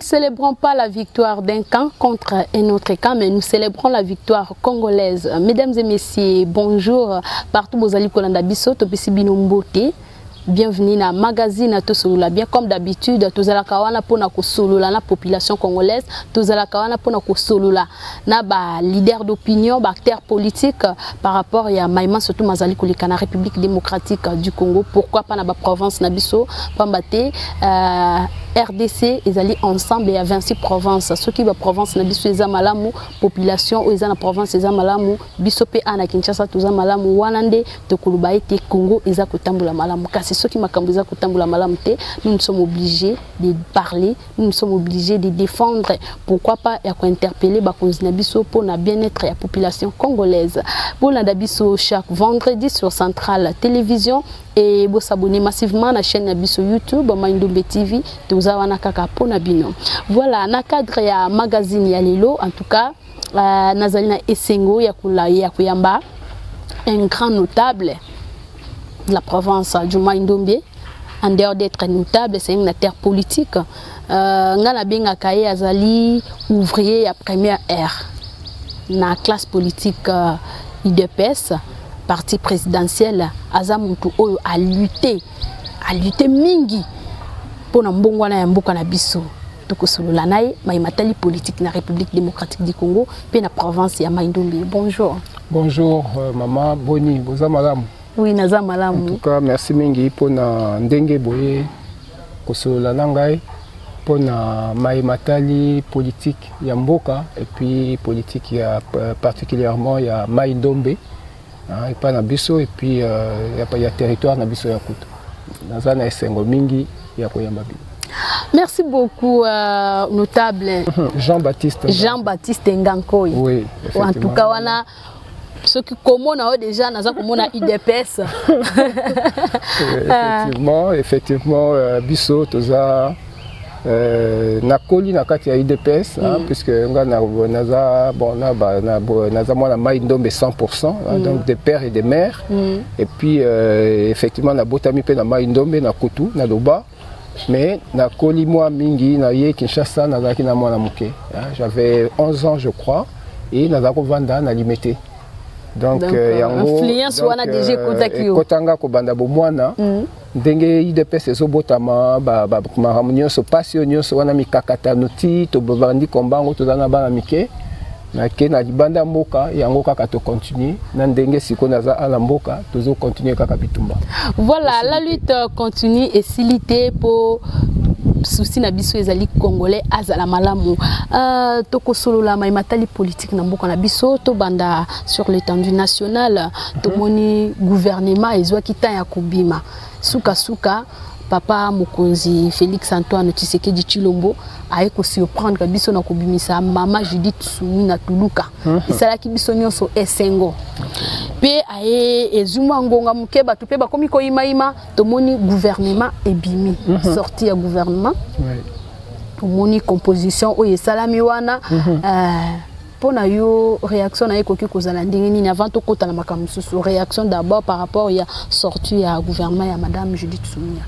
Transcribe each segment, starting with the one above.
célébrons pas la victoire d'un camp contre un autre camp, mais nous célébrons la victoire congolaise. Mesdames et messieurs, bonjour. Partout où vous allez, bienvenue dans le magazine Tosolula. Bien comme d'habitude, tous la kawana pour na kosolula la population congolaise, tous la kawana pour na kosolula na ba leader d'opinion, ba acteur politique par rapport à Maïma surtout mazali kolika na République démocratique du Congo. Pourquoi pas na ba province na biso pambate RDC ils allaient ensemble et à 26 provinces. Ceux qui va province na biso eza malamu population ou eza na province eza malamu biso pe ana Kinshasa tous malamu wanande to kulubaite Congo eza kotambula malamu kasi ceux qui m'accambouza kotambula malamte, nous sommes obligés de parler, nous sommes obligés de défendre. Pourquoi pas et interpeller Bakonzinabiso pour le bien-être de la population congolaise. Pour Nadabiso chaque vendredi sur Centrale Télévision et vous s'abonner massivement à la chaîne Nabiso YouTube, Maindombe TV, tous awana kaka pour Nabino. Voilà, na cadre ya magazine ya lelo, en tout cas, Nazalina Essengo ya kuyamba, un grand notable de la province du Maindombe, en dehors d'être notable, c'est une terre politique. Ngana benga kaye azali ouvrier à première ère. Na classe politique IDPS, parti présidentiel, azamutu oyo a lutté mingi pour na mbongwana ya mboka na biso. Tokosolola naye maimatali politique na République démocratique du Congo, pe na province ya Maindombe. Bonjour. Bonjour maman Boni, boza malamu. Oui, naza malamu. En tout cas, merci mingi pour na ndenge boye kosolola nangai pour na maimatali politique ya mboka et puis politique ya particulièrement ya Maindombe et pas na biso et puis ya territoire na biso ya Kutu. Naza na esengo mingi ya koyamba bi. Merci beaucoup, notable Jean-Baptiste Ngankoy. Oui, en tout cas, wana ceux qui commandent déjà naza komona IDPS. Effectivement, biso toza na koli na kati ya IDPS puisque naza bon naza moi na Maindombe 100% donc des pères et des mères et puis effectivement na botami pe na Maindombe na Kutu na Loba. Mais na koli moi mingi na ye Kinshasa nazaki na mwana muke. J'avais 11 ans je crois et nazako vanda na limité. Donc yango influence wana déjà kotaki kotanga ko banda bo mwana ndenge IDPS ezobotama ba maramunyo so passion nyonso wana mikakata noti to bandi kombango to dana bana mike na ke na libanda mboka yango kaka to continuer na ndenge siko naza ala mboka tozo continuer kaka bitumba. Voilà, la lutte continue et silité pour souci na biso ezali congolais azala malamu toko solo la maimatali politique na mboka na biso to banda sur l'étendue nationale to moni gouvernement ezwa kita ya kobima suka papa mokonzi Félix Antoine Tshisekedi Tshilombo aye ko surprendre biso na kobimisa mama Judith Sumi na Tuluka isala ki biso nyonso esengo pe aye ezuma ngonga muke batu pe bakomi ko imaima to moni gouvernement ebimi sorti ya gouvernement to moni composition oye salami wana pona yo réaction na ekoki kozala ndenge nini avant to kota na makamususu réaction d'abord par rapport ya sortie ya gouvernement ya madame Judith Sumi.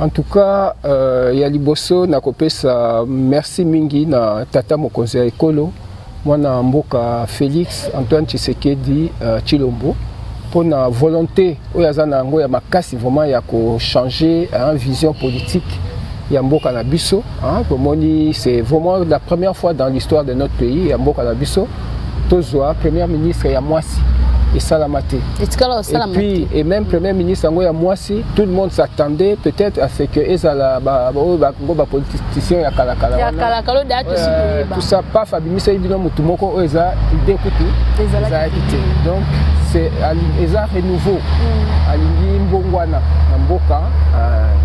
En tout cas, ya liboso na kopesa merci mingi na tata mokonzi ya ekolo mwana mboka Félix Antoine Tshisekedi Tshilombo pour na volonté oyo aza na yango ya makasi vraiment ya ko changer vision politique ya mboka na biso pomoni c'est vraiment la première fois dans l'histoire de notre pays ya mboka na biso tozwa premier ministre ya mwasi et Salamate. Et puis, et même Premier ministre Angoya Mwasi, tout le monde s'attendait peut-être à ce que Ezala, politicien, ya kalakala, tout ça, pas Fabimisa Ibino Mutumoko, Eza, idée Kutu, Eza quitté. Donc, c'est Eza renouveau, Alingi Mbongwana, Mboka,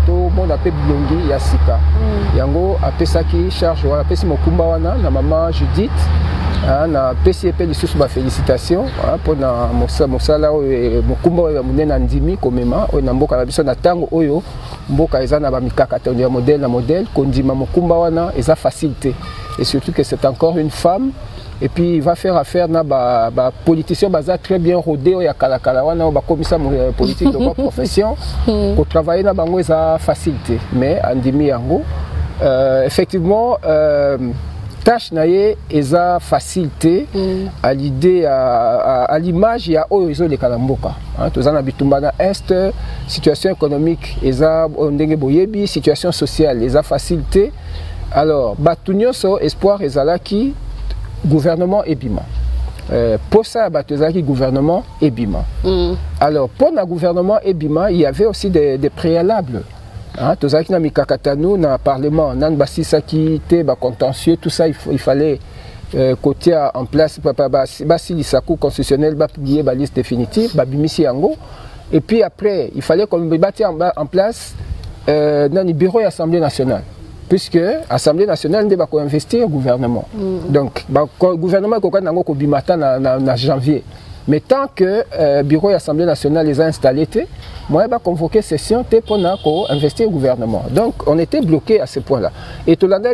tout le monde appelle Blongi, Yasika. Yango, Apesaki, charge, Apesi Mokumba Wana, la maman Judith. Na PCP lisusu ba félicitations pour na mosala oyo mokumba oyo munena ndimi komema oyo na mboka na biso na tango oyo mboka eza na ba mikakata ya modèle na modèle kondima mokumba wana eza facilité et surtout que c'est encore une femme et puis il va faire affaire na ba politicien baza très bien rodé oyo ya kalakala wana ba commissaire politique de profession pour travailler na bango eza facilité mais andimi yango effectivement tâche naie eza facilité à l'idée à l'image il y a oyo les kalamboka tous en bitumba na est situation économique eza ndenge boyebi situation sociale eza facilité alors batunyo so espoir ezalaki gouvernement ebima pour ça batezaki gouvernement ebima alors pour le gouvernement ebima il y avait aussi des préalables. Tous les gens qui dans le Parlement, nan basisaki te ba contentieux, tout ça il fallait côté en place basi sakou constitutionnel ba publier ba liste définitive ba bimisi yango et puis après il fallait qu'on mette en place dans le bureau de l'Assemblée nationale puisque l'Assemblée nationale ne va pas investir au gouvernement. Donc le gouvernement ko nango ko bimata na janvier. Mais tant que le bureau de l'Assemblée nationale les a installés, moi, je vais convoquer session pour investir au gouvernement. Donc, on était bloqué à ce point-là. Et tout le monde,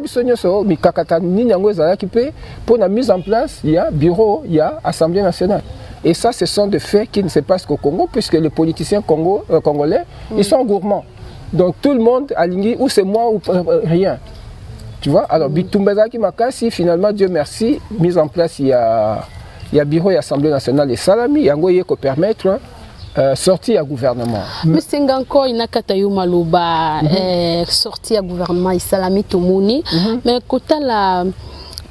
pour la mise en place, il y a bureau, il y a Assemblée nationale. Et ça, ce sont des faits qui ne se passent qu'au Congo, puisque les politiciens congolais, ils sont gourmands. Donc, tout le monde aligné, ou c'est moi ou rien. Tu vois? Alors, Bitumbezaki Makasi, finalement, Dieu merci, mise en place, il y a bureau et Assemblée nationale et Salami, il y a un permettre sortie à gouvernement. Mais c'est encore une akatayu maluba sortie à gouvernement et Salami Toumouni. Mais côté la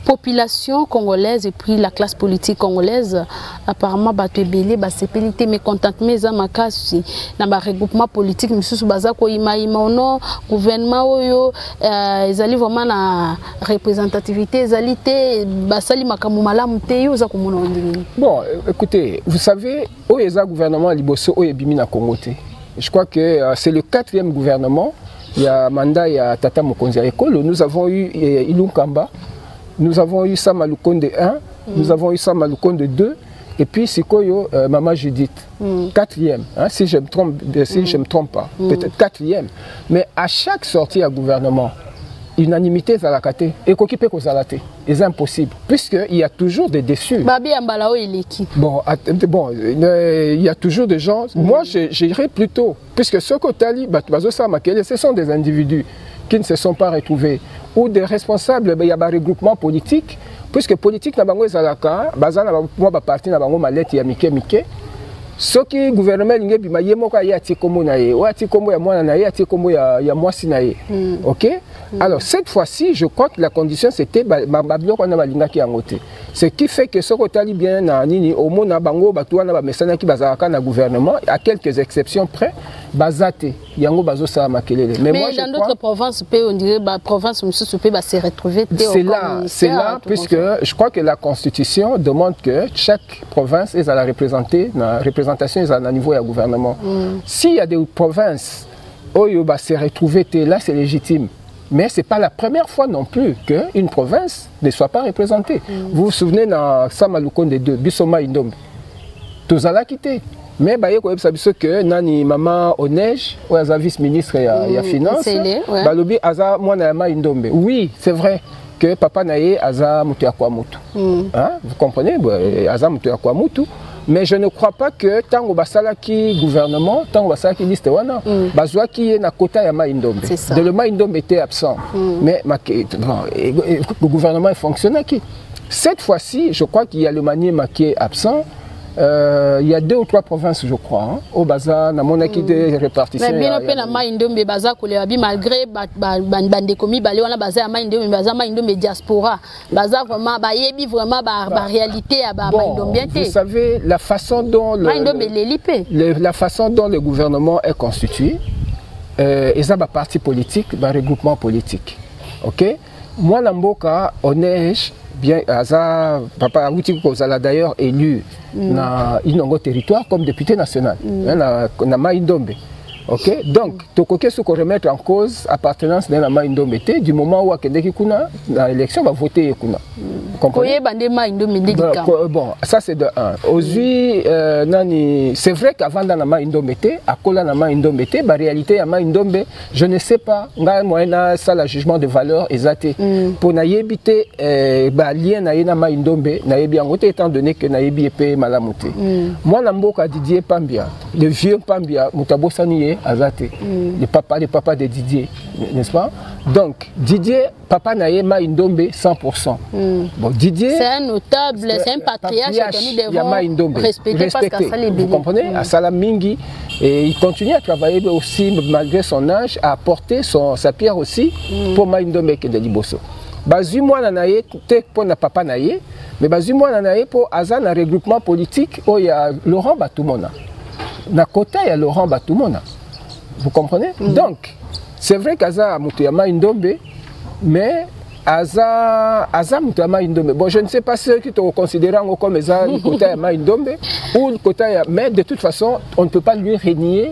population congolaise et puis la classe politique congolaise, apparemment, batebele, basepelité, mécontentement, mais makasi dans le regroupement politique, monsieur Bazako Imaïmono, gouvernement oyo, ils allaient vraiment la représentativité, ils allaient basali makamumala muteyo za kumona ondini. Bon, écoutez, vous savez, oyo gouvernement liboso oyo bimi na Congo te. Je crois que c'est le 4e gouvernement. Il y a mandat, il y a Tata Mokonzi Ekolo. Nous avons eu Ilunkamba. Nous avons eu Sam Malukonde 1, nous avons eu Sam Malukonde 2, et puis Sikoyo, Maman Judith, 4e, hein, si je ne me trompe pas, peut-être 4e. Mais à chaque sortie à gouvernement, unanimité Zalakate, et Kokipe Kozalate, c'est impossible, puisqu'il y a toujours des déçus. Bon, il y a toujours des gens, moi j'irais plutôt, puisque ce Kotali, ce sont des individus qui ne se sont pas retrouvés, ou des responsables, il y a un regroupement politique, puisque politique n'a pas de parti n'a pas de malette, il y a Mike. Ce qui est gouvernement, il y a Tikomo nae, ou Tikomo ya moi nae, Tikomo ya moi sinae. Ok? Alors cette fois-ci, je crois que la condition c'était Babilo qu'on a balinga qui a ngoté. Ce qui fait que ce côté bien na nini au monde na bango batuana ba mesana qui bazaka na gouvernement, à quelques exceptions près, bazate yango bazo sa makelele. Mais moi dans d'autres provinces, on dirait la province monsieur peut se retrouver. C'est là puisque je crois que la constitution demande que chaque province est à la représenter na représentation est à un niveau du gouvernement. S'il y a des provinces où il va se retrouver là, c'est légitime. Mais ce n'est pas la première fois non plus qu'une province ne soit pas représentée. Vous vous souvenez dans Samalukonde 2, Bissoma Indombe, tous allons quitter. Mais vous savez que Nani Maman Onej, ou un vice-ministre et la finance, Balobi Aza Mwanayama Indombe. Oui, c'est vrai que Papa Naye Aza Mutuakwamutu. Vous comprenez? Aza Mutuakwamutu. Mais je ne crois pas que tant que basala qui gouvernement, tant que basala qui liste wana, bazwa qui est na kota ya Maïndombe. De le Maïndombe était absent. Mais le gouvernement est fonctionnaire qui. Cette fois-ci, je crois qu'il y a le Maniema qui est absent. Il y a 2 ou 3 provinces, je crois, au Baza, dans mon équipe de répartition. Mais bien après, Maïndombe Baza, malgré Bandekomi, on a basé à Maïndombe, Baza, Maïndombe diaspora. Baza vraiment, vraiment, la réalité à Maïndombe. Vous savez, la façon dont la façon dont le gouvernement est constitué, ils ont un parti politique, un regroupement politique. Ok? Moi, Namboka, Onej, bien, Papa Awuti Kozala d'ailleurs élu dans Inongo territoire comme député national, dans Maïndombe. Ok, donc, Tokoke se remettre en cause appartenance dans la Maïndombe du moment où Akendeki Kuna, dans l'élection, va voter Kuna. Comprenez? Bon, ça c'est de 1. Aujourd'hui, c'est vrai qu'avant dans la Maïndombe, à Kola dans Maïndombe, la réalité à Maïndombe, je ne sais pas, ça le jugement de valeur exact. Pour n'ayébiter lien na Maïndombe, n'ayébiangote étant donné que n'ayébi épée malamouté. Moi, Namboka Didier Pambia, le vieux Pambia, Mutabosani Didier Azate, le papa de Didier, n'est-ce pas? Donc, Didier, papa Naye Maïndombe 100%. Bon, Didier... C'est un notable, c'est un patriarche que nous devons respecter parce qu'à ça, vous comprenez? À Salamingi, et il continue à travailler aussi, malgré son âge, à apporter sa pierre aussi pour Maïndombe et de Liboso. Bazumwa Nanaye, pour na papa Naye, mais Bazumwa Nanaye pour Azan, un regroupement politique où il y a Laurent Batoumona. Na côté, il y a Laurent Batoumona. Vous comprenez? Donc, c'est vrai qu'Aza Moutouama Indombe, mais Aza Moutouama Indombe. Bon, je ne sais pas ceux qui te considèrent comme Aza Moutouama Indombe ou le côté, mais de toute façon, on ne peut pas lui régner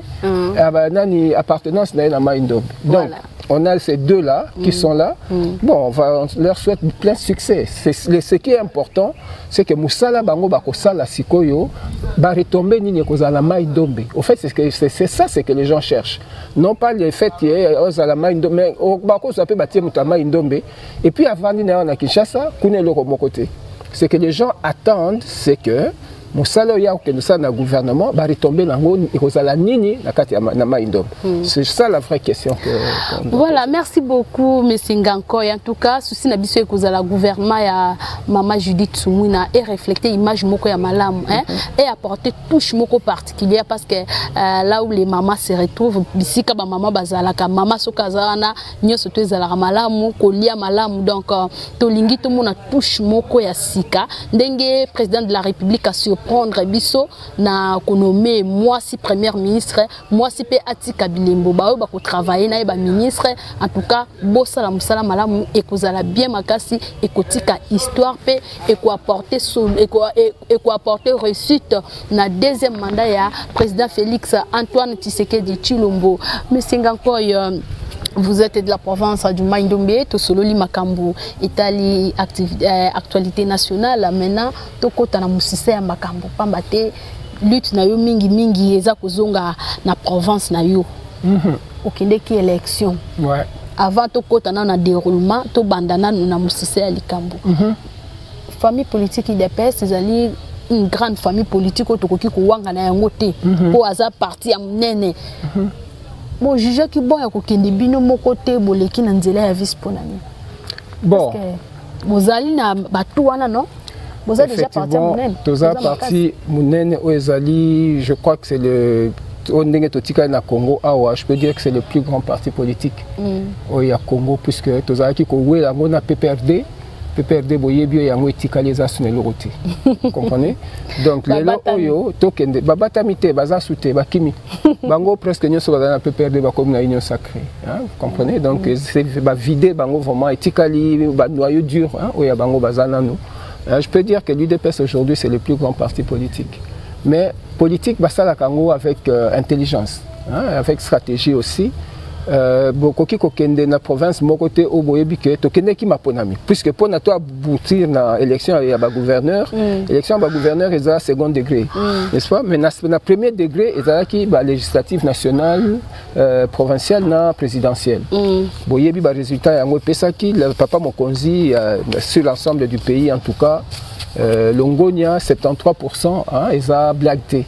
appartenance à Indombe. Donc, on a ces deux-là qui sont là. Bon, on leur souhaite plein succès. Ce qui est important, c'est que Moussala Bango Bakosala Sikoyo va retomber Nini Kozala Maïndombe. Au fait, c'est ça que les gens cherchent. Non pas le fait qu'il y ait Ozala Maïndombe, mais Bako s'appelle Batia Moutama Indombe. Et puis avant Nina na Kinshasa, Kune Loro Mokote. Ce que les gens attendent, c'est que Moussala ya que nous sommes dans le gouvernement va retomber dans Kozala Nini na Maïndombe. C'est ça la vraie question que voilà, merci beaucoup M. Ngankoy. En tout cas, souci na biso Kozala gouvernement ya Maman Judith Soumouina et refléter l'image moko ya malam et apporter touche moko particulière parce que là où les mamans se retrouvent ici ka ba maman bazala ka maman sokazana nyoso to ezala malamu kolia malamu donc tolingi to mona touche moko ya sika ndenge président de la République a prendre biso na konomé moi si premier ministre moi si pe atika bilembo ba ba ko travailler na ba ministre en tout cas bossa la musala malamu et kozala bien makasi et kotika histoire pe et ko apporter réussite na deuxième mandat ya président Félix Antoine Tshisekedi Tshilombo. Monsieur Ngankoy, vous êtes de la province du Maïndombe, Tosololi Makambo, Italie, actualité nationale. Maintenant, Tokota na musise ya Makambo, pambate lutte na yo mingi eza kozonga na province na yo. Okende ki élection. Ouais. Avant Tokota na déroulement, to bandana na musise ya Likambo. Famille politique IDPS, ezali une grande famille politique otokoki ko wanga na yango te. Po aza parti ya munene. Bon, juge qui bon, il y a bino moko te boleki na nzela ya vice ponami. Bon. Parce que bozali na batouana non? Boza déjà parti à Mounene. Toza parti Mounene ou ezali, je crois que c'est le Ondenge Totika na Congo awa, je peux dire que c'est le plus grand parti politique au ya Congo puisque toza ki ko wela ngona PPRD. PPRD boyebi yango etikali eza sune lorote. Vous comprenez? Donc lelo oyo tokende babatamite baza soute bakimi. Bango presque nyonso bazana PPRD bakomi na union sacrée, hein? Vous comprenez? Donc c'est ba vider bango vraiment etikali ba noyau dur, hein, oya bango bazana nous. Je peux dire que l'UDPS aujourd'hui c'est le plus grand parti politique. Mais politique basala kango avec intelligence, hein, avec stratégie aussi. Bokoki kokende na province mokote au boyebi ke tokende ki maponami puisque pour na to aboutir na élection ya ba gouverneur élection ba gouverneur eza second degré n'est-ce pas mais na premier degré eza ki ba législatif national provincial na présidentiel boyebi ba résultat yango pesaki le papa mokonzi sur l'ensemble du pays en tout cas Longonia 73% hein, eza blagté.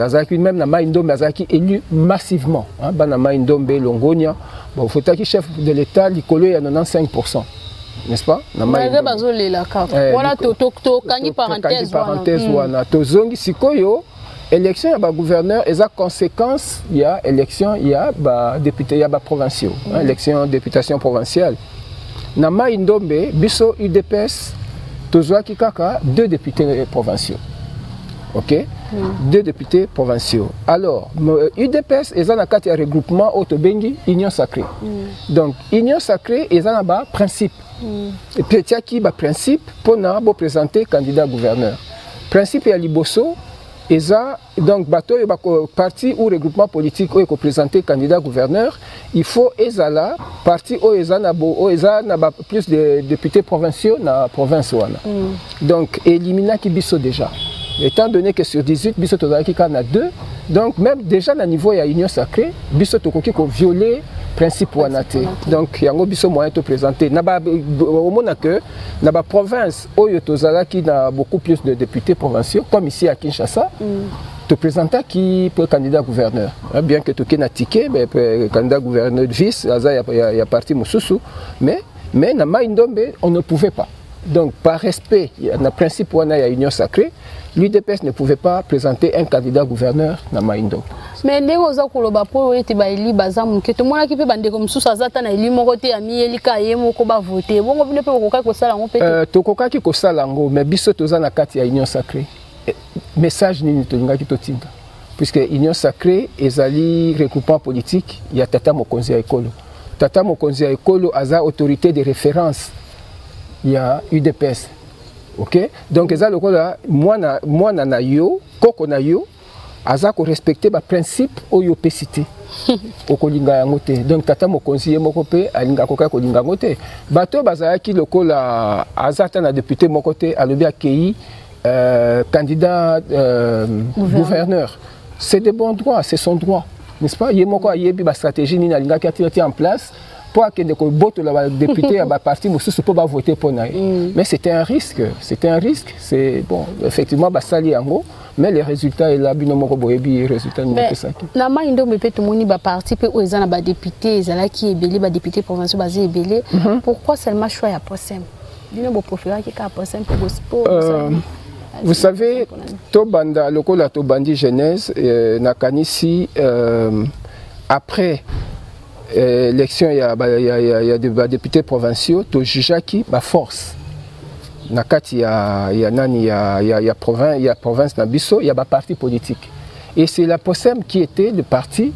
Azaki même na Maïndombe azaki élu massivement hein, bana Maïndombe Longonia bon faut que chef de l'état likolo ya 95%, n'est-ce pas na Maïndombe voilà to kangi parenthèse wana to zongi sikoyo élection ya ba gouverneur eza conséquence ya élection ya ba député ya ba provinciaux élection députation provinciale na Maïndombe biso UDPS tozwaki kaka 2 députés provinciaux. Ok, 2 députés provinciaux. Alors, UDPS est un regroupement autobengi Union Sacrée. Donc, Union Sacrée est un principe. Et puis, il y a qui principe pour nous présenter candidat gouverneur. Principe est Liboso. Donc, bateau parti ou regroupement politique où présenter candidat gouverneur, il faut ezala parti où ezana plus de députés provinciaux dans la province. Donc, éliminer qui biso déjà. Étant donné que sur 18, biso tozaki kana 2, donc même déjà à niveau de l'Union Sacrée, biso tokoki ko violer principe wanate. Donc yango biso moyen to présenter. Naba au mona que naba province oyo tozalaki na beaucoup plus de députés provinciaux comme ici à Kinshasa. te présenta qui peut candidat gouverneur. Bien que tu aies un ticket, mais candidat gouverneur de vice, il y a parti Moussoussou, mais dans Maïndombe, on ne pouvait pas. Donc, par respect, il y a un principe où il y a une union sacrée, l'UDPS ne pouvait pas présenter un candidat gouverneur dans Maïndombe. Mais ndenge oza koloba po ete ba eli bazamu ke to mona ki pe bande comme sous azata na eli moko te ami eli ka ye moko ba voter bongo bino pe koka ko sala ngo pe to koka ki ko sala ngo mais biso toza na kati ya union sacrée message nini to linga ki to tinda puisque union sacrée ezali regroupement politique ya tata mokonzi ya ekolo aza autorité de référence ya UDPS. OK, donc eza lokola mwana na yo koko na yo aza ko respecter ba principe oyo pesité okolinga yango te. Donc tata mokonzi ye moko pe alinga koka kolinga yango te. Bato bazalaki lokola azata na député moko te alobi akei candidat gouverneur. C'est de bon droit, c'est son droit, n'est-ce pas? Ye moko ayebi ba stratégie ni alinga ki en place pour que les députés à parti ne pas voter pour naï. Mais c'était un risque, c'est bon, effectivement basali yango, mais les résultats est là binomo boyebi résultats ni que ça. Na maindo me peut moni ba parti pe ozana ba député ezala ki ebele ba député provinciaux basé ebele. Pourquoi seulement choix ya posem? Bino bo préférer ki ka posem pour gospel. Vous savez, Tobanda lokola Tobandi Genèse nakanisi après l'élection, il y a des députés provinciaux, tu juges qui ma force. Il y a province Nabiso, il y a des partis politiques. Et c'est la POSEM qui était le parti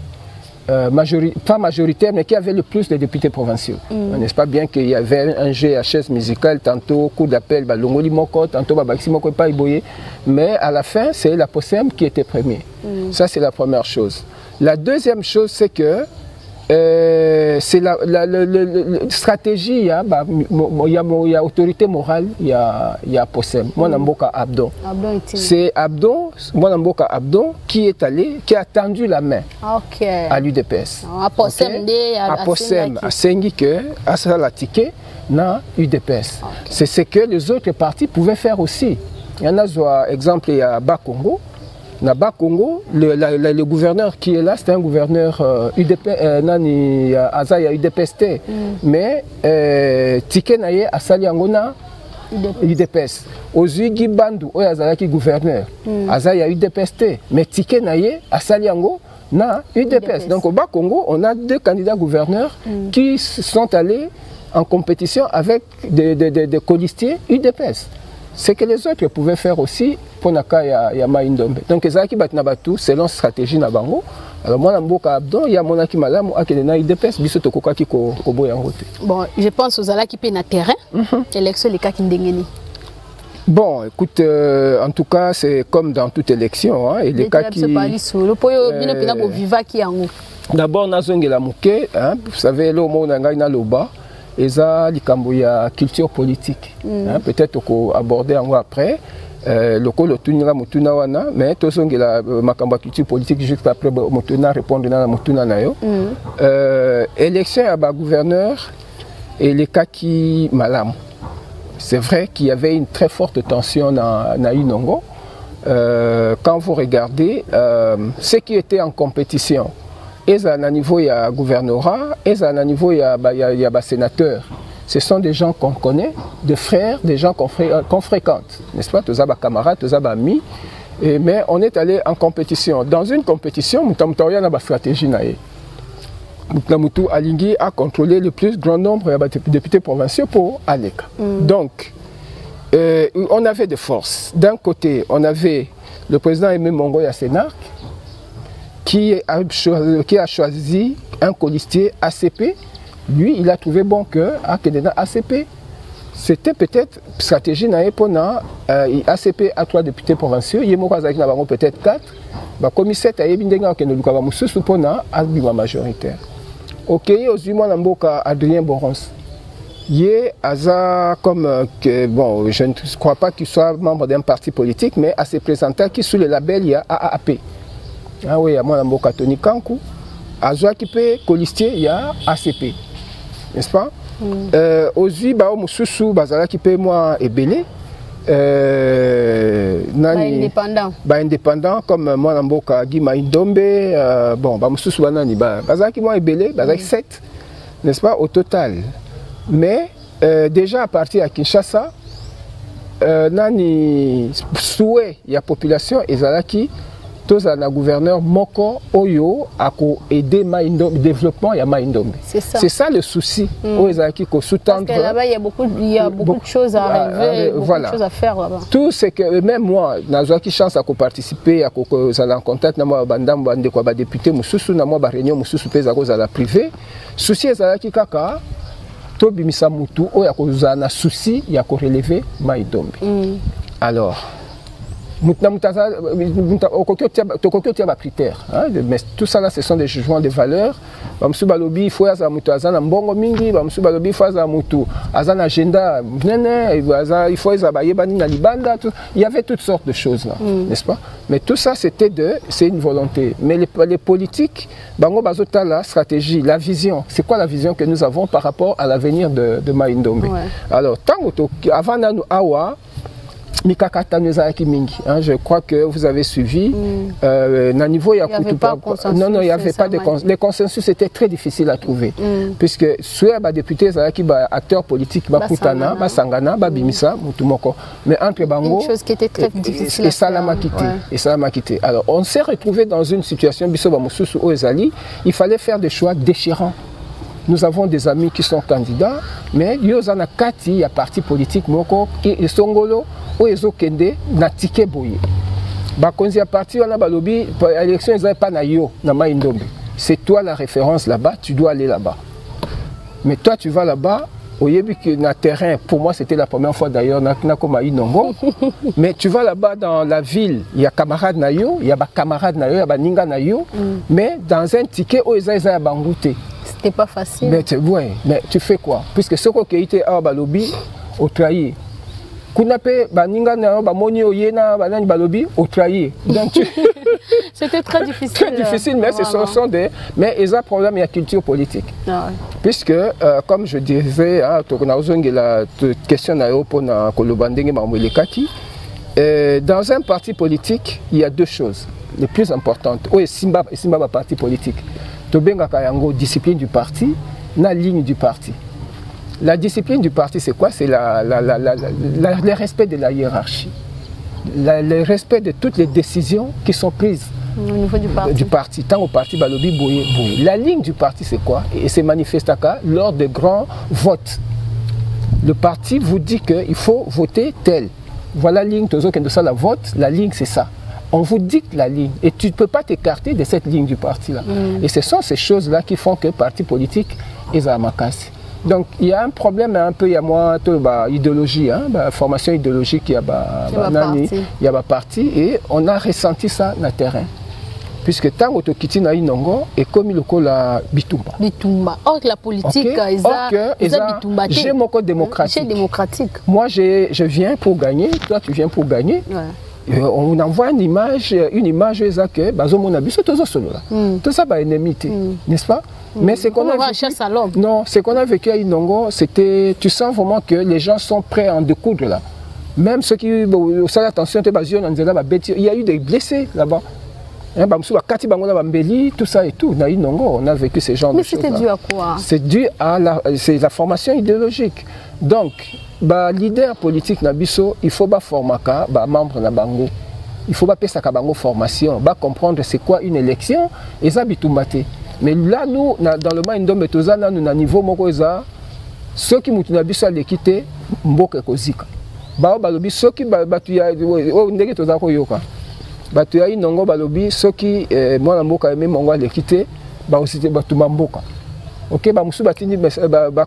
pas majoritaire, mais qui avait le plus de députés provinciaux. N'est-ce pas bien qu'il y avait un GHS musical, tantôt coup d'appel, Longoli Moko, tantôt Babaxi Moko pas Iboye. Mais à la fin, c'est la POSEM qui était premier. Ça, c'est la première chose. La deuxième chose, c'est que c'est la stratégie, il y a autorité morale, il y a POSEM. Moi, Namboka Abdon. C'est Abdon, moi Namboka Abdon, qui a tendu la main à l'UDPS. À POSEM, à Sengi, à la ticket, dans l'UDPS. C'est ce que les autres partis pouvaient faire aussi. Il y en a, par exemple, il y a Bas-Congo. Na Bas-Congo, le gouverneur qui est là, c'est un gouverneur UDPST. Mais Tike Naye a sali angona UDPS. Ozui Gibandu, Oyazalaki gouverneur, Azaya UDPST. Mais Tike Naye a sali ango na UDPS. Donc au Bas-Congo, on a deux candidats gouverneurs qui sont allés en compétition avec des colistiers UDPS. Ce que les autres pouvaient faire aussi pour Naka ya Maïndombe. Donc les qui battent Nabatu selon stratégie Nabango. Alors moi Namboka Abdon, il y a mon qui malamu akena IDPS biso to koka ki ko boya ngote. Bon, je pense aux ala qui paient na terrain. Élection les cas qui ndengeni. Bon, écoute, en tout cas, c'est comme dans toute élection, hein, et les cas qui d'abord nazongela muke, hein, vous savez le mot nanga ina loba. Et ça, la culture politique. Peut-être qu'on va aborder après. Le col Mutuna Mutuna wana, mais tout ça, la culture politique juste après Mutuna répondre à Mutuna nayo. Élection à bas gouverneur et les cas qui malam. C'est vrai qu'il y avait une très forte tension dans Inongo. Quand vous regardez ceux qui étaient en compétition. Et à un niveau, il y a gouvernorat, et à un niveau, il y a sénateur. Ce sont des gens qu'on connaît, des frères, des gens qu'on fréquente. N'est-ce pas? Tous les camarades, tous les amis. Mais on est allé en compétition. Dans une compétition, nous avons une stratégie. Mutamutu Alingui a contrôlé le plus grand nombre de députés provinciaux pour Aleka. Donc, on avait des forces. D'un côté, on avait le président Aimé Mongoya Sénark, qui a choisi un colistier ACP. Lui, il a trouvé bon que ACP, c'était peut-être stratégie pour ACP à 3 députés provinciaux. Il y a peut-être 4. Comme il s'est majoritaire. Ok, aujourd'hui, moi, Adrien Borons. Il a comme bon, je ne crois pas qu'il soit membre d'un parti politique, mais à ses présentants qui sous le label il y a AAP. Ah oui, il y a mon amboka Tony Kankou. À Zoakipe, colistier, il y a ACP. N'est-ce pas? Aujourd'hui, Moussoussou, Bazala qui paye moi et Belé. indépendant comme moi Namboka Guy Maïndombe, bon, Bamoussous Banani, Bazaki moi Ebele, Bazaki 7, n'est-ce pas, au total. Mais déjà à partir de Kinshasa, nani souhait il y a population ezalaki tous un gouverneur moko oyo ako aider le développement ya Maïndombe. C'est ça le souci au ezalaki ko sous-tendre. Parce que là-bas il y a beaucoup de choses à rêver, beaucoup de choses à faire là-bas. Tout c'est que même moi nazwaki chance à participer à en contact na moi bandam bande ko ba député mususu na moi ba réunion mususu peza ko za la privé. Souci ezalaki kaka to bimisa mutu oyo akozala na souci ya ko relever Maïndombe. Alors mais tout ça là ce sont des jugements de valeur. Il faut agenda, il y avait toutes sortes de choses là, n'est-ce pas? Mais tout ça c'est une volonté. Mais les politiques, la stratégie, la vision, c'est quoi la vision que nous avons par rapport à l'avenir de Maïndombe? Alors avant Awa je crois que vous avez suivi. Niveau, il n'y avait pas de consensus. Non, il n'y avait pas de consensus. Les consensus étaient très difficiles à trouver. Puisque soit les députés, acteurs politiques, Sangana, Bimisa, Mutumoko. Mais entre Bango. Une chose qui était très difficile. Et ça l'a quitté. Alors, on s'est retrouvé dans une situation, il fallait faire des choix déchirants. Nous avons des amis qui sont candidats, mais il y a parti politique et Songolo ou Ezokende na ticket boye. Bakonzi a parti on a balobi l'élection ils pas na yo na Maïndombe. C'est toi la référence là-bas, tu dois aller là-bas. Mais toi tu vas là-bas au yebi que na terrain, pour moi c'était la première fois d'ailleurs na comme Inongo. Mais tu vas là-bas dans la ville, il y a camarades na yo, il y a ba camarades na yo, il y a ba ninga na yo, mais dans un ticket où ils a bangouté. C'était pas facile. Mais tu fais quoi? Puisque ce qui était à Balobi, au trahi. C'était très difficile. Très difficile, mais ce sont des. Mais ils ont un problème, il y a culture politique. Puisque, comme je disais, la question dans un parti politique, il y a deux choses les plus importantes. Oui, Simba parti politique. Discipline du parti, la ligne du parti. La discipline du parti, c'est quoi? C'est le respect de la hiérarchie, le respect de toutes les décisions qui sont prises au niveau du parti. Tant au parti Balobi Boye. La ligne du parti, c'est quoi? Et c'est manifeste lors de grands votes. Le parti vous dit qu'il faut voter tel. Voilà la ligne, la vote, la ligne c'est ça. On vous dicte la ligne et tu ne peux pas t'écarter de cette ligne du parti-là. Et ce sont ces choses-là qui font que le parti politique est à ma casse. Donc il y a un problème un peu, il y a moins idéologie, formation idéologique, il y a parti et on a ressenti ça dans le terrain. Puisque tant que tu as Inongo et comme il y a Bitumba. Or la politique, j'ai mon code démocratique. Moi je viens pour gagner, toi tu viens pour gagner. On envoie une image que tout ça va ennemi, n'est-ce pas? Mais ce qu'on a vécu, non, ce qu'on a vécu à Inongo, c'était, tu sens vraiment que les gens sont prêts à en découdre là. Même ceux qui ont attention, il y a eu des blessés là-bas. Tout ça et tout. On a vécu ces genres de choses. Mais c'était dû à quoi? C'est dû à la formation idéologique. Donc, leader politique Nabiso, il faut former membre na bango. Il faut faire sa formation, comprendre c'est quoi une élection et ça bitumate. Mais là nous dans le Maïndombe toza nous na niveau moko eza ceux qui mutu Nabiso a l'équité mboka kozika. Balobi ceux qui batu ya ndenge toza ko yoka. Batu ya Inongo balobi ceux qui moi na mboka même mongo a l'équité aussi batu mboka. Ok, bamusu batini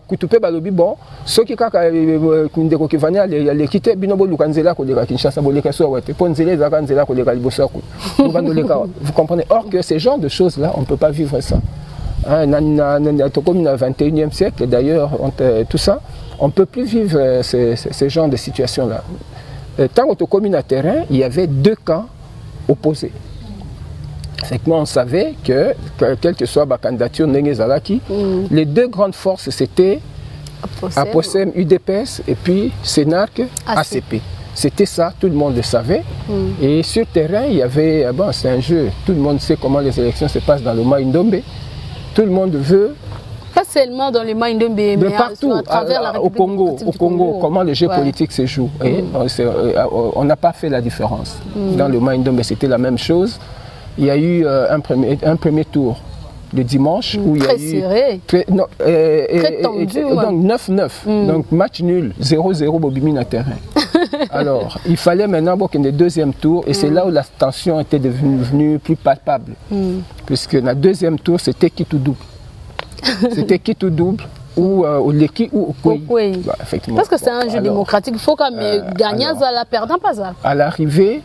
kutupe balobi bon ceux qui kaka ndeko kivanya l'équité binobo lukanzela ko leka Kinshasa boleka so wete ponzele za kanzela ko leka liboso ko vous comprenez? Or que ces genres de choses là on ne peut pas vivre ça. Comme dans le 21e siècle d'ailleurs tout ça on ne peut plus vivre ces genres de situations là. Tant que commune à terrain il y avait deux camps opposés. Effectivement, on savait que quelle que soit la candidature Nengezalaki, les deux grandes forces c'était Aposem UDPS et puis Sénac ACP. C'était ça, tout le monde le savait. Et sur terrain, il y avait, bon, c'est un jeu, tout le monde sait comment les élections se passent dans le Mai-Ndombe. Tout le monde veut... Pas seulement dans le Mai-Ndombe, mais partout, à travers la République au Congo, comment le jeu politique se joue. Et on n'a pas fait la différence. Dans le Mai-Ndombe, c'était la même chose. Il y a eu un premier tour le dimanche où il y a eu serré. Très tendu. Donc 9-9, donc match nul, 0-0 Bobimi na terrain. Alors, il fallait maintenant qu'il y ait un deuxième tour et c'est là où la tension était devenue plus palpable. Puisque dans le deuxième tour, c'était qui tout double. C'était qui tout double ou l'équipe ou Okwei. Bah, parce que c'est un jeu démocratique, il faut quand même gagner à la perdre, pas ça. À l'arrivée,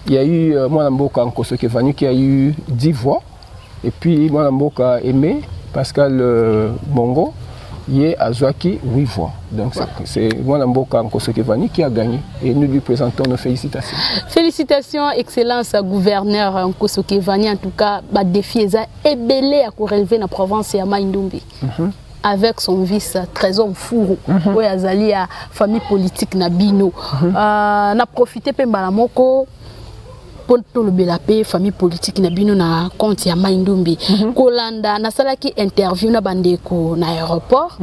il y a eu Mwanamboka Nkosokevani qui a eu 10 voix. Et puis Mwanamboka Aimé, Pascal Mongo, Yé Azwaki 8 voix. Donc c'est Mwanamboka Nkosokevani qui a gagné. Et nous lui présentons nos félicitations. Félicitations, Excellence, gouverneur Nkosokevani. En tout cas, le défi est belé à relever dans la province de Mai-Ndombe. Avec son vice Trésor Fourou, où il y a famille politique Nabino. Na profité de Mbalamoko. Pour le famille politique na bino na compte ya Mai-Ndombe. Kolanda na salaki interview na bandeko na aéroport.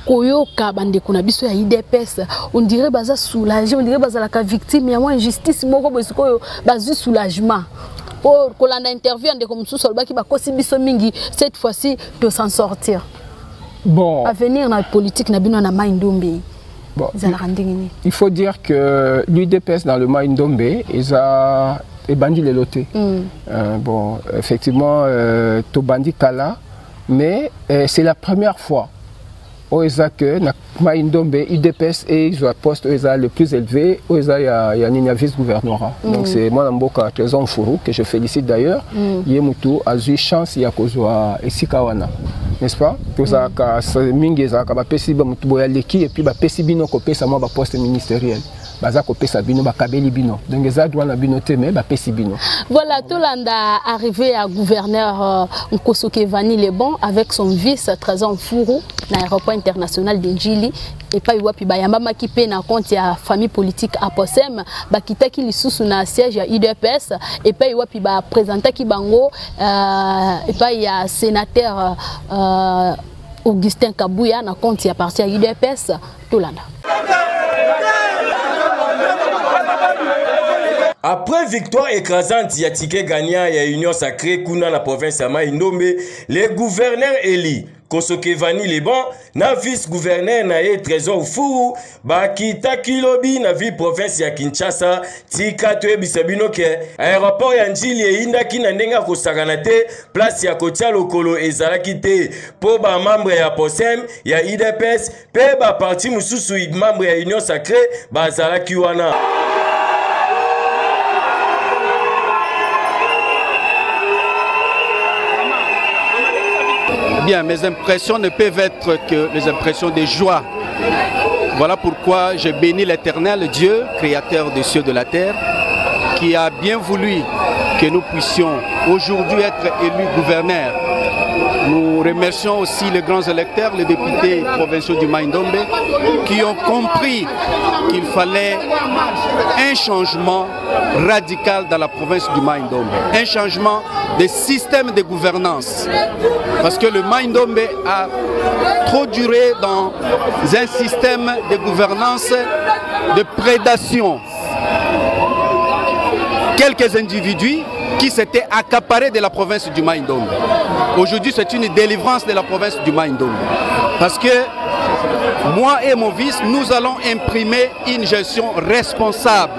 Koyoka bandeko na biso ya IDPS, on dirait baza soulagé, on dirait baza la victime ya injustice moko bosiko bazu soulagement. Pour kolanda interview ndeko mususu solbaki bakosi biso mingi, cette fois-ci de s'en sortir. Bon, avenir na politique na bino na Mai-Ndombe. Bon, il faut dire que l'UDPS dans le Mai-Ndombe, ils ont bandit les lotés. Bon, effectivement, tout bandit Kala, mais c'est la première fois où ils ont que Mai-Ndombe, UDPS et ils ont un poste le plus élevé, où ils ont un vice-gouvernorat. Donc c'est moi Mboka Trésor Fourou que je félicite d'ailleurs. Yemutu a eu chance il y a Kozwa et Sikawana. N'est-ce pas? Pour ça, mingi za ka pesi ba mutu boya leki et puis ba pesi bino ko pesa mo ba poste ministériel. Baza ko pesa bino ba kabeli bino. Donc eza droit na bino te mais ba pesi bino. Voilà, Tolanda arrivé à gouverneur Nkosokevani le bon avec son vice Trésor Fourou na aéroport international de Njili et pas wapi ba yamba makipe na compte ya famille politique à Posem ba kitaki lisusu na siège ya IDPS et pas wapi ba présenter ki bango et pas ya sénateur Augustin Kabouya na compte ya parti ya UDPS Tolanda. Après victoire écrasante ya ticket gagnant ya Union Sacrée Kuna la province ya Mai-Ndombe, les gouverneurs élus Nkosokevani le bon na vice-gouverneur na ye Trésor Fourou bakita kilobi na ville province ya Kinshasa tika to ebisabino ke aéroport ya Njili eyindaki na ndenga kosakana te place ya kotia lokolo ezalaki te po ba membre ya Posem ya IDPS pe ba parti mususu membre ya Union Sacrée bazalaki wana. Bien, mes impressions ne peuvent être que les impressions de joie. Voilà pourquoi je bénis l'Éternel Dieu, créateur des cieux et de la terre, qui a bien voulu que nous puissions aujourd'hui être élus gouverneurs. Nous remercions aussi les grands électeurs, les députés provinciaux du Mai-Ndombe, qui ont compris qu'il fallait un changement radical dans la province du Mai-Ndombe, un changement de système de gouvernance. Parce que le Mai-Ndombe a trop duré dans un système de gouvernance de prédation. Quelques individus qui s'étaient accaparés de la province du Mai-Ndombe. Aujourd'hui, c'est une délivrance de la province du Mai-Ndombe. Parce que moi et mon vice, nous allons imprimer une gestion responsable.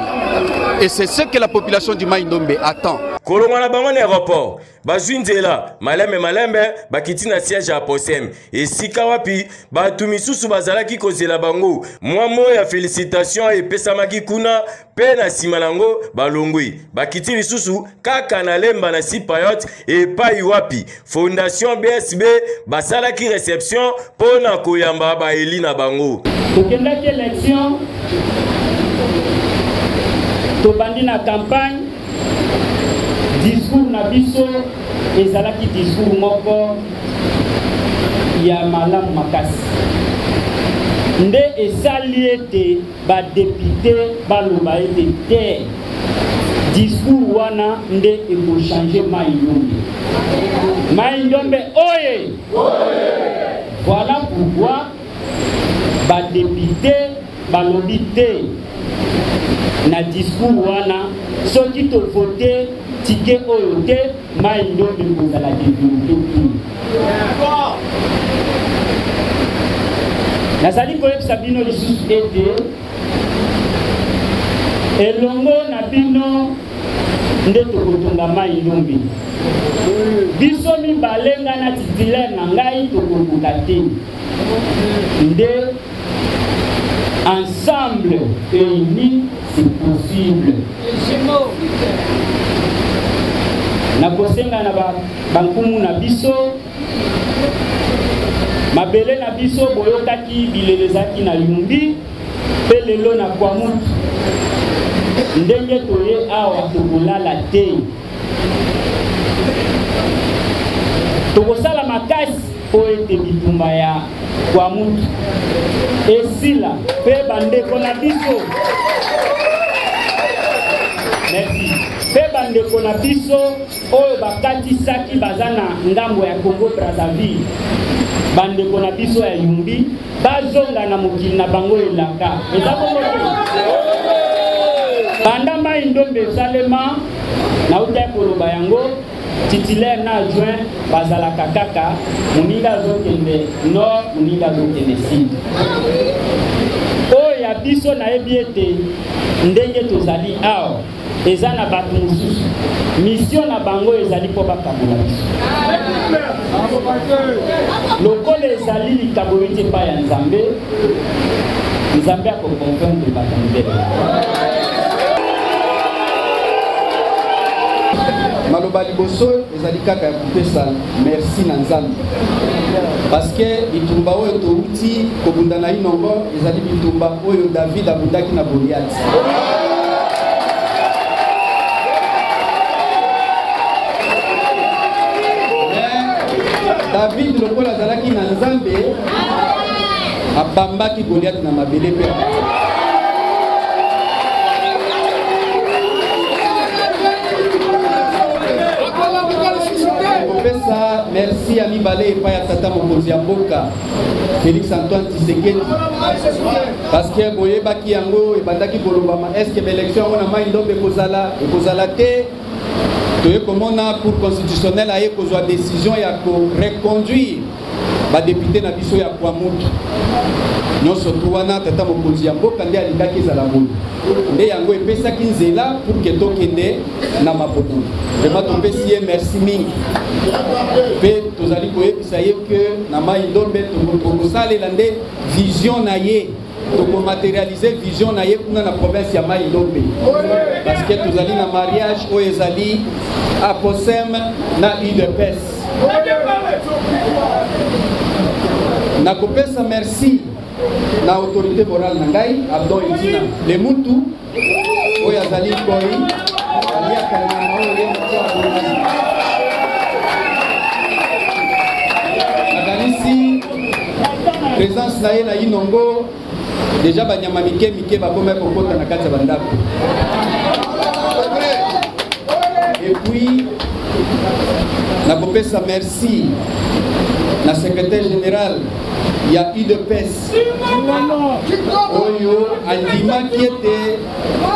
Et c'est ce que la population du Mai-Ndombe attend. Kolomana bango na aéroport bazwinzela malembe bakiti na siège à Posem et sika wapi batu misusu bazalaki kozela bango mwamo ya félicitations et pesamaki kuna pe na simalango balongwi bakiti lisusu kaka na lemba na sipayot et pai wapi fondation BSB basalaki réception pona koyamba ba eli na bango tokendaki élection tobandi na campagne discours na biso ezalaki discours moko ya malamu makasi nde esali ete badepute baloba ete te discours wana nde ekochange Mai Ndombe. Mai Ndombe oye! Voilà pourquoi badepute balobi te na discours wana soki to vote tike oyo te Mai Ndombe kozala développé. Nazali koyebisa bino lisusu ete elongo na bino nde tokotonga Mai Ndombe. Biso mibale nga na titulaire na ngai tokokoka te. Nde ensemble et unis c'est possible. Na kosenga na bankumu na biso mabele na biso boyokaki bilelezaki na Yumbi pe lelo na Kwamutu ndenge toye awa tokolala te. Tokosala makasi po ete bitumba ya Kwamutu esila pe bandeko na biso. Merci. Pe bandeko na biso oyo bakatisaki baza na ngambo ya Congo Brazzaville. Bandeko na biso ya Yumbi bazonga na mokili na bango elaka. Eza bongo te. Banda Mai Ndombe salema na uta koloba yango titulaire na adjoint bazalaka kaka muninga zokende nord muninga zokende sud. Oya biso na ebiete ndenge tozali awa eza na bato mosusu mission na bango ezali po bakabola biso. Lokola ezali likabo ete pa ya Nzambe, Nzambe akokonfirme bato mbele. Maloba liboso ezali kaka ya kopesa merci na Nzambe parce que bitumba oyo touti kobunda na inongo ezali bitumba oyo David abundaki na Goliath. David lokola azalaki na Nzambe abambaki Goliath na mabele pe. Merci à Mibale et Paya Tata Mokonzi Mboka Félix Antoine Tshisekedi parce que boye baki yango et bandaki kolobama est-ce que l'élection on a Mai Ndombe kozala te toye komona pour constitutionnel aye kozwa décision ya ko reconduire ba député na biso ya Kwamutu nyonso tuwana Tata Mokonzi Mboka nde alingaki ezala mbongo nde yango epesaki nzela pour que tokende na mabono. Vraiment topesi merci mingi pe tozali koyebisa ye que na Mai Ndombe tokosalela nde vision na ye tokomaterialize vision na ye kuna na province ya Mai Ndombe parce que tozali na mariage oyo ezali a Posem na UDPS. Na kopesa merci na autorité morale na ngai Abdon Itina le mutu oyo azali koi aliaka na oyo ye nakanisi présence na ye na inongo déjà banyama mike mike bakoma kokota na kati ya bandako et puis na kopesa merci na secrétaire général ya UDPS oyo andimaki ete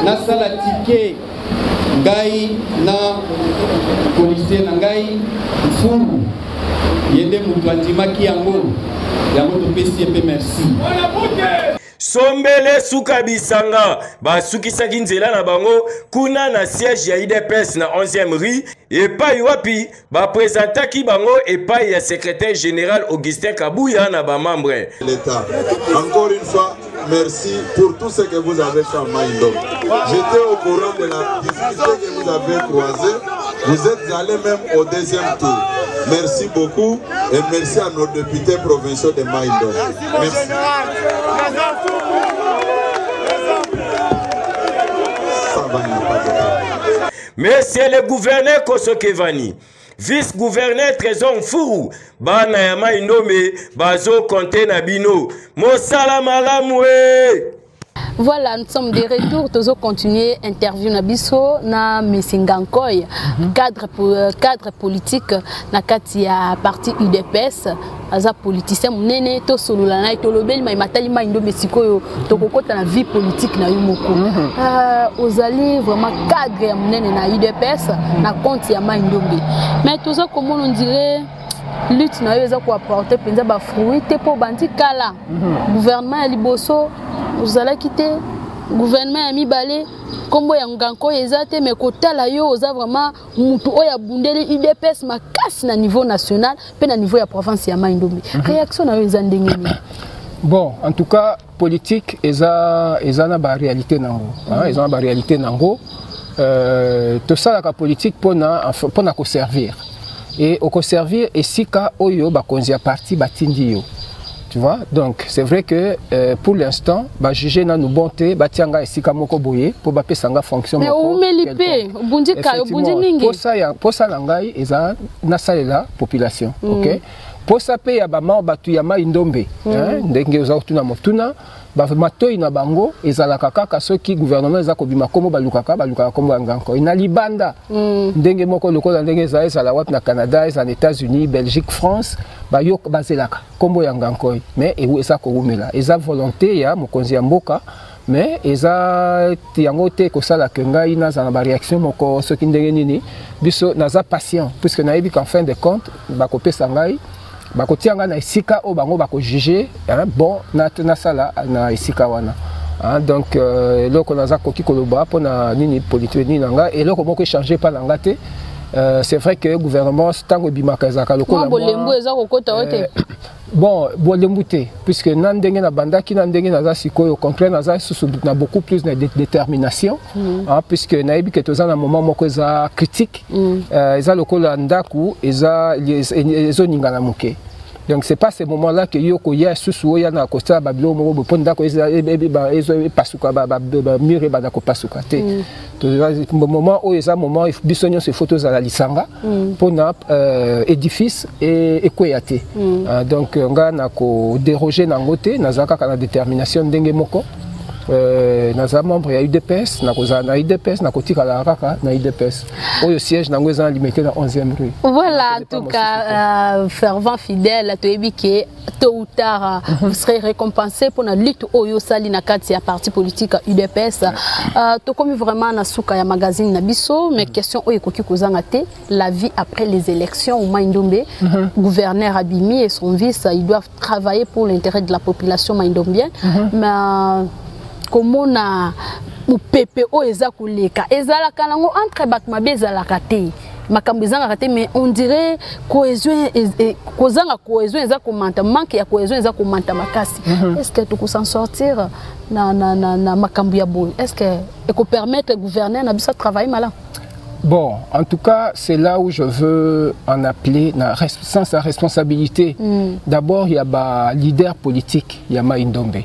nasala tike ngai na policier na ngai mfulu yende mutu andimaki yango topesi epe merci. Sombele suka bisanga basukisaki nzela na bango kuna na siège ya UDPS na 11e rue epai wapi bapresentaki bango epai ya secrétaire général Augustin Kabouya na ba membre l'État. Encore une fois, merci pour tout ce que vous avez fait à Mai Ndombe. J'étais au courant de la difficulté que vous avez croisée. Vous êtes allé même au deuxième tour. Merci beaucoup et merci à nos députés provinciaux de Mai Ndombe. Merci. Monsieur le gouverneur Kosokevani, vice-gouverneur Trésor Mfuru bana ya mai ndombe bazo konte na bino mosala malamu e. Voilà, nous sommes de retour. Nous allons continuer l'interview Nabiso na Messingankoy, cadre politique na katia parti UDPS, aza politicien munene to solula na itolobeli mai matali mai ndo mesikoyo to kokota na vie politique na yumoko. Ozali vraiment cadre ya munene na UDPS na compte ya mai ndombe. Mais tout ça comment on dirait lutte na yo eza ko apporter penza ba fruit te po bandi kala. Gouvernement ya liboso vous allez quitter gouvernement a mis balé comme ya nganko ezate mais kotala yo oza vraiment mutu oya bundeli UDPS makasi na niveau national pe na niveau ya province ya Maindombe. Réaction na yo ezandenge ni. Bon, en tout cas politique eza na ba réalité nango, eza na ba réalité nango. Tout ça la politique pona ko servir. Et au servir et sika oyo ba konzia parti batindi yo. Tu vois, donc c'est vrai que pour l'instant, bah juger na nous bonté, bah tianga esika moko boye pour ba pesanga fonction moko. Mais ou melipe, bundi kayo, bundi mingi. Pour ça langai eza na salela population, OK? Pour ça pe ya ba ma batu ya mai ndombe, ndenge oza tuna motuna, ba matoi na bango ezalaka kaka soki gouvernement eza kobima komo balukaka komo nganko. Ina libanda. Ndenge moko lokola ndenge ezala wapi na Canada, en États-Unis, Belgique, France, ba yo bazelaka kombo ya nganko. Mais eza ko umela, eza volonté ya mokonzi ya mboka. Mais eza tiango te ko sala ke ngai na za na ba réaction moko soki ndenge nini biso naza patient puisque nayebi qu'en fin de compte ba kopesa ngai bako tianga na esika o bango bako juger bon na sala na esika wana donc loko naza koki koloba pona nini politique ni nanga et loko moko changer pas nanga te c'est vrai que le gouvernement tango bimaka ezaka lokola bolembu eza kokota ote bon bolembu te puisque na ndenge na bandaki na ndenge naza sikoyo au contraire naza susu na beaucoup plus de détermination puisque nayebi que toza na moment moko eza critique eza lokola ndaku eza ningana muke. Donc c'est pas ces moments-là que yoko ya susu ya na kosta babilo moko ponda ko eza pasuka ba mire ba ko pasuka te. Moment où eza moment bisonyo se photos à la lisanga pona édifice et koyate. Donc nga na ko déroger na ngote na zaka kana détermination ndenge moko. Naza membre ya UDPS na koza na UDPS na kotika la raka na UDPS oyo siège nango eza limité na 11e rue. Voilà, en tout cas fervent fidèle toyebi que tôt ou tard vous serez récompensé pour la lutte oyo sali na kati ya parti politique UDPS. To comme vraiment na suka ya magazine na biso mais question oyo koki kozanga te la vie après les élections au Maindombe. Gouverneur Abimi et son vice ils doivent travailler pour l'intérêt de la population maindombienne. Mais comment na mupepe o eza kuleka ezalaka nango entre bat mabe ezalaka te makambo ezanga te mais on dirait cohésion eza komanta manque ya cohésion eza komanta makasi. Est-ce que tu peux s'en sortir na makambo ya bon est-ce que et ko permettre gouverner na bisa travailler malin? Bon, en tout cas, c'est là où je veux en appeler, sans sa responsabilité. D'abord, il y a un leader politique, il y a Maindombe.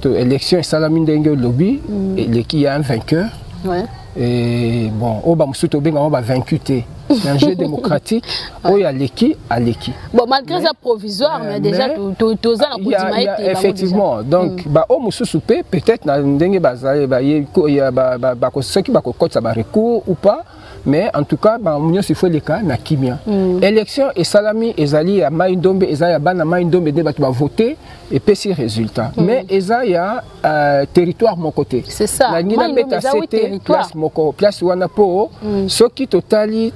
L'élection est Salamine Dengue Lobby, et qui y a un vainqueur. Ouais. Et bon, on va vaincu. C'est un jeu démocratique. Il y a l'équipe à l'équipe. Bon, malgré ça provisoire, mais déjà, effectivement. Donc, peut-être ceux qui ont recours ou pas. Mais en tout cas, il faut les cas na kimia. Élection et salami ezali ya Maindombe ezali bana Maindombe de va voter et puis ces résultats. Mais ezali ya territoire mon côté. C'est ça. La Maindombe c'était place moko place wana po soki total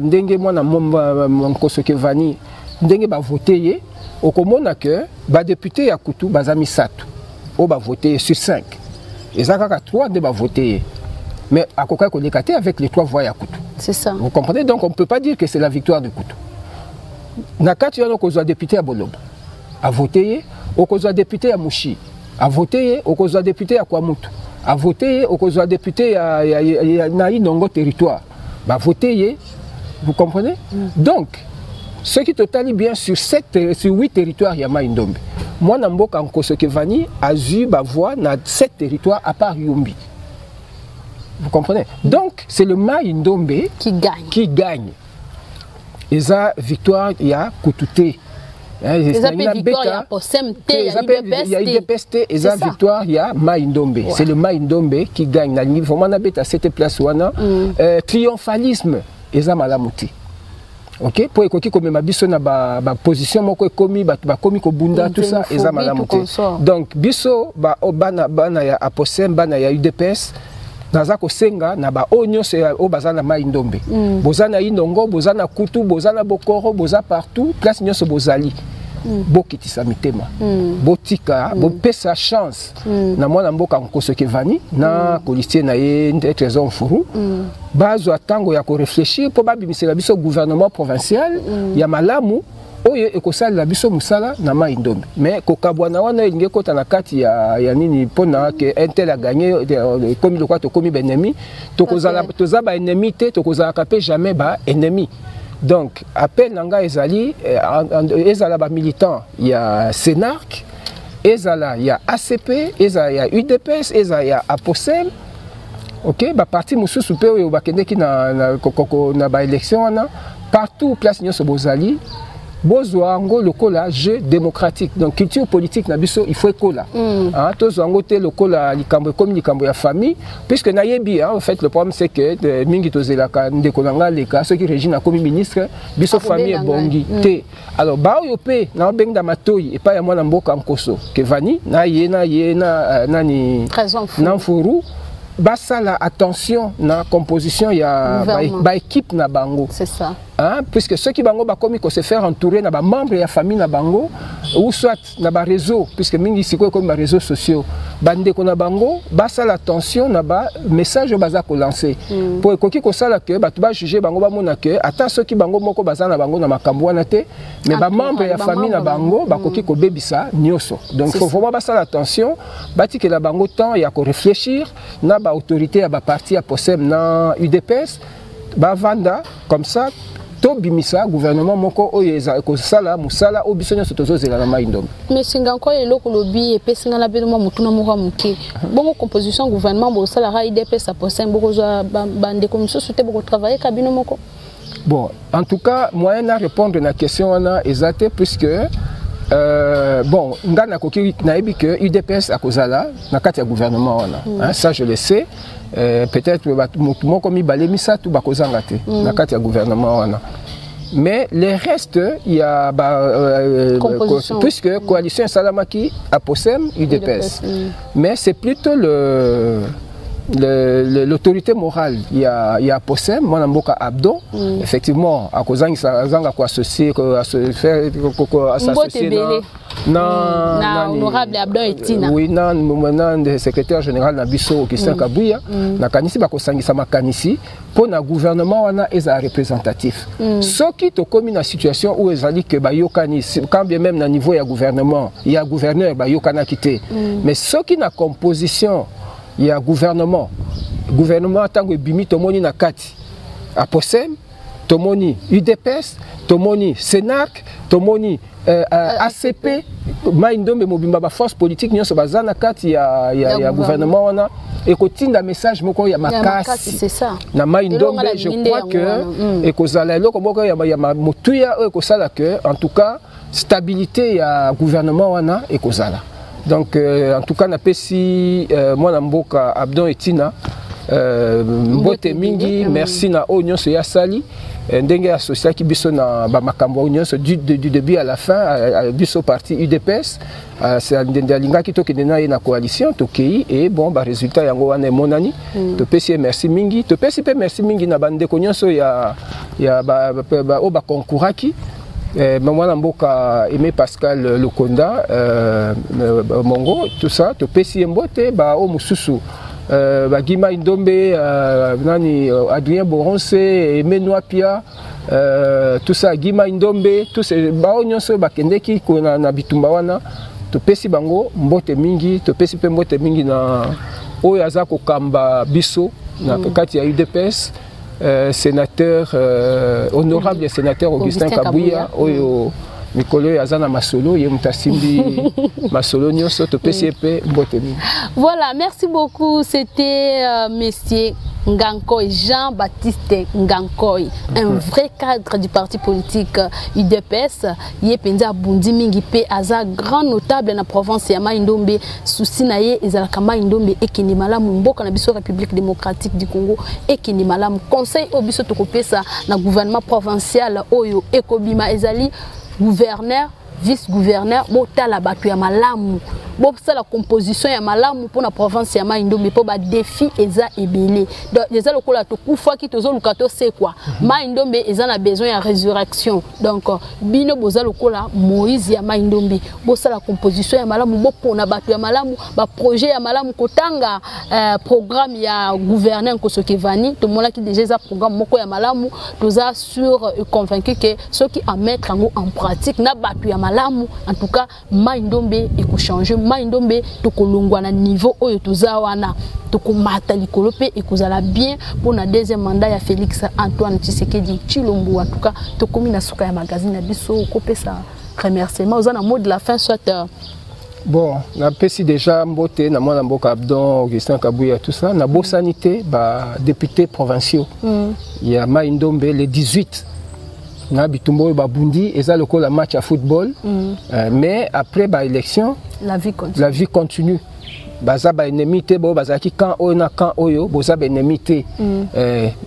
ndenge mwana mon kosoke vani ndenge ba voter okomona que ba député ya Kutu bazami satu o ba voter sur 5. Ezaka 3 de ba voter. Mais à Koka Kodekate avec les 3 voix à Koutou. C'est ça. Vous comprenez? Donc on ne peut pas dire que c'est la victoire de Koutou. Nakati y a un député à Bolobo. A voté, au député à Mouchi. A voté, au député à Kwamutu. A voté, au député à Naïnongo territoire. A voté, vous comprenez? Donc, ce qui totalise bien sur 8 territoires, il y a Maindombe. Moi, Namboka Nkosokevani a eu ma voix dans 7 territoires à part Yumbi. Vous comprenez? Donc, c'est le Maindombe qui gagne. eza victoire ya Koutoute. Eza victoire ya Posem te, il y a UDPS te, eza victoire ya Mai Ndombe. C'est le Mai Ndombe qui gagne. Na niveau vraiment na beta cette place wana. Triomphalisme eza malamuti. OK, pour ekoki komema biso na ba position moko ekomi ba komi ko bunda tout ça eza malamuti. Donc biso ba bana ya Posem bana ya UDPS naza kosenga na ba onyo se o bazana Mai Ndombe. Bozana Inongo, bozana Kutu, bozana Bokoro, boza partout, place nyonso bozali. Bokitisa mitema. Botika, bopesa chance. Na mwana mboka Nkosoke Vani na policier na ye Trésor Mfuru. Bazo atango ya ko réfléchir po babimisela biso gouvernement provincial ya malamu oyo ekosala la biso musala na Mai Ndombe. Mais kokabwana wana elingi kota na kati ya nini pona que Intel a gagné comme le quoi to komi benemi tokozala tozaba ennemi te tokozala kapé jamais ba ennemi. Donc appel nanga ezali ezala ba militant ya Senarc, ezala ya ACP, ezala ya UDPS, ezala ya Aposem. OK, ba parti mususu pe oyo bakendeki na ba élection wana partout place nyonso bozali. Bozwa ngo lokola jeu démocratique. Donc culture politique na biso il faut ekola. Tozo ngo te lokola likambo comme likambo ya famille puisque na yebi en fait le problème c'est que mingi tozelaka ndeko nanga leka ceux qui régissent na comme ministre biso famille bongi te. Alors ba yo pe na benga matoyi et pas ya mwana mboka Nkoso Kevani na ye na nani na Mfuru basala attention na composition ya ba équipe na bango. C'est ça. Puisque ceux qui bango bakomi ko se faire entourer na ba membres ya famille na bango ou soit na ba réseau puisque mingi siko comme ba réseaux sociaux bande ko na bango basala attention na ba message baza ko lancer pour ekoki ko sala que ba tuba juger bango ba mona que ata ceux qui bango moko baza na bango na makambo wana te mais ba membres ya famille na bango bakoki ko bebisa nyoso. Donc faut vraiment basala attention bati que la bango temps ya ko réfléchir na ba autorité ya ba parti ya Posem na UDPS ba vanda comme ça to bimisa gouvernement moko oyo ko sala musala obisonya sotozo zela na Mai Ndombe. Mais singa ko eloko lobi et singa la bino mutuna moko muke. Bongo composition gouvernement bo sala ra UDPS a Posem boko za bande commission soute boko travailler kabino moko. Bon, en tout cas, moyen à répondre à la question on a exacté puisque bon, ngana koki naebi que UDPS a kozala na kati ya gouvernement wana. Ça je le sais. Peut-être mon commis balemisa tout bakozanga te na kati ya gouvernement wana. Mais les restes il y a puisque coalition Salamaki a Posem UDPS. Mais c'est plutôt l'autorité morale, il y a Posem, mon mboka Abdo, effectivement, à cause zanga ko associer, à se faire, à s'associer na honorable Abdo Etina. Oui, nan secrétaire général na biso Christian Kabuya, na kanisi ba ko sangisa makanisi pour na gouvernement wana eza représentatif. Ce qui to commis na situation où ezali que ba yokani quand bien même na niveau ya gouvernement, il y a gouverneur ba yokana kité. Mais ce qui na composition il y a gouvernement tango bimi tomoni na kati a Posem tomoni UDPS tomoni Senarc tomoni ACP Mai Ndombe mobimba ba force politique nyonso baza na kati ya gouvernement wana et kotinda message moko ya makasi c'est ça na Mai Ndombe je crois que et kozala eloko moko ya motuya o ekosala que en tout cas stabilité ya gouvernement wana ekozala. Donc en tout cas na pesi moi mboka Abdon Etina mbote mingi merci na onyoso ya sali ndenge associé ki biso na ba makambo onyoso du début à la fin biso parti UDPS c'est ndalinga ki to kedena na coalition to kei et bon ba résultat yango wana monani to pesi merci mingi to pesi pe merci mingi na bande konyoso ya ba konkuraki Maman Mboka Aimé Pascal Lokonda Mongo tout ça to pesi mbote ba o mususu ba Gima Ndombe nani Adrien Boronce Aimé Noapia tout ça Gima Ndombe tout ces ba nyonso ba kendeki ko na bitumba wana to pesi bango mbote mingi to pesi pe mbote mingi na oyo azako kamba biso na kati ya UDPS. Sénateur, honorable sénateur Augustin Kabuya, Oyo Mikolo Azana Masolo, Yemutasimbi Masolo Nyoso, Topesiep, Mbotemi. Voilà, merci beaucoup. C'était Messier Ngankoy, Jean-Baptiste Ngankoy, un vrai cadre du parti politique UDPS. Yé penza bundi mingi pe aza grand notable na province ya Mai-Ndombe. Souci na ye ezalaka Mai-Ndombe ekini malamu mboka na biso République démocratique du Congo ekini malamu. Conseil obiso tokopesa na gouvernement provincial oyo ekobima ezali gouverneur, vice-gouverneur, botala batu ya malamu. Bon, ça la composition ya malamu pour la province ya Mai-Ndombe pour ba défi eza ebele. Donc les a lokola to kufa ki tozo lukato c'est quoi? Mai-Ndombe eza na besoin ya résurrection. Donc bino boza lokola Moïse ya Mai-Ndombe. Bon, ça la composition ya malamu boko na batu ya malamu, ba projet ya malamu kotanga programme ya gouverneur Kosokevani, to mona ki déjà programme moko ya malamu, toza sur convaincu que ceux qui à mettre en pratique na batu ya malamu, en tout cas Mai-Ndombe eko changer Mai-Ndombe tokolongwa na niveau oyo tozawana tokomata likolo pe ekozala bien pour na deuxième mandat ya Félix Antoine Tshisekedi Tshilombo. En tout cas tokomi na suka ya magazine na biso kopesa remerciement aux na mot de la fin soit bon na pesi déjà mbote na mwana mboka Abdon Augustin Kabuya tout ça na bo sanité ba député provinciaux ya Mai-Ndombe le 18 na bitumbo ba bundi eza lokola match à football mais après ba élection la vie continue baza ba ennemi te bo baza ki kan oyo na kan oyo boza ba ennemi te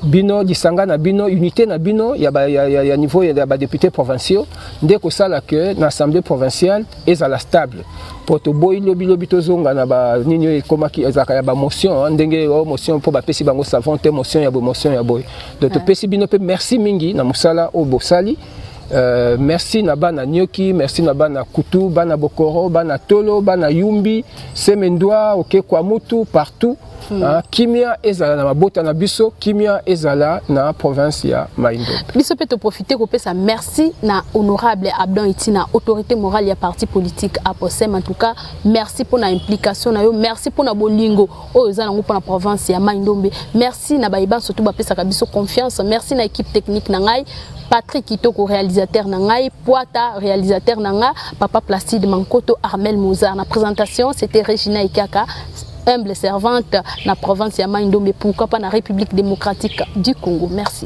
bino disanga na bino unité na bino ya niveau ya ba député provinciaux ndeko sala que na assemblée provinciale ezala stable poto boy lobi tozonga na ba nini ekomaki ezaka ya ba motion ndenge motion po ba pesi bango savon te motion ya boy donc to pesi bino pe merci mingi na musala o bosali. Merci na bana Nyoki, merci na bana Kutu, bana Bokoro, bana Tolo, bana Yumbi, Semendwa, ok Kwamutu, partout. Kimia ezala na mabota na biso, kimia ezala na province ya Mai-Ndombe. Biso peut te profiter ko pesa merci na honorable Abdon Itina, autorité morale ya parti politique Aposem. En tout cas, merci pour na implication na yo, merci pour na bolingo o ezala ngo pour na province ya Mai-Ndombe. Merci na baiba surtout ba pesa ka biso confiance, merci na équipe technique na ngai. Patrick Kitoko, réalisateur Nangai, Poata, réalisateur Nanga, Papa Placide Mankoto, Armel Mozart. La présentation, c'était Regina Ikaka, humble servante dans la province de Mai-Ndombe, pourquoi pas dans la République démocratique du Congo. Merci.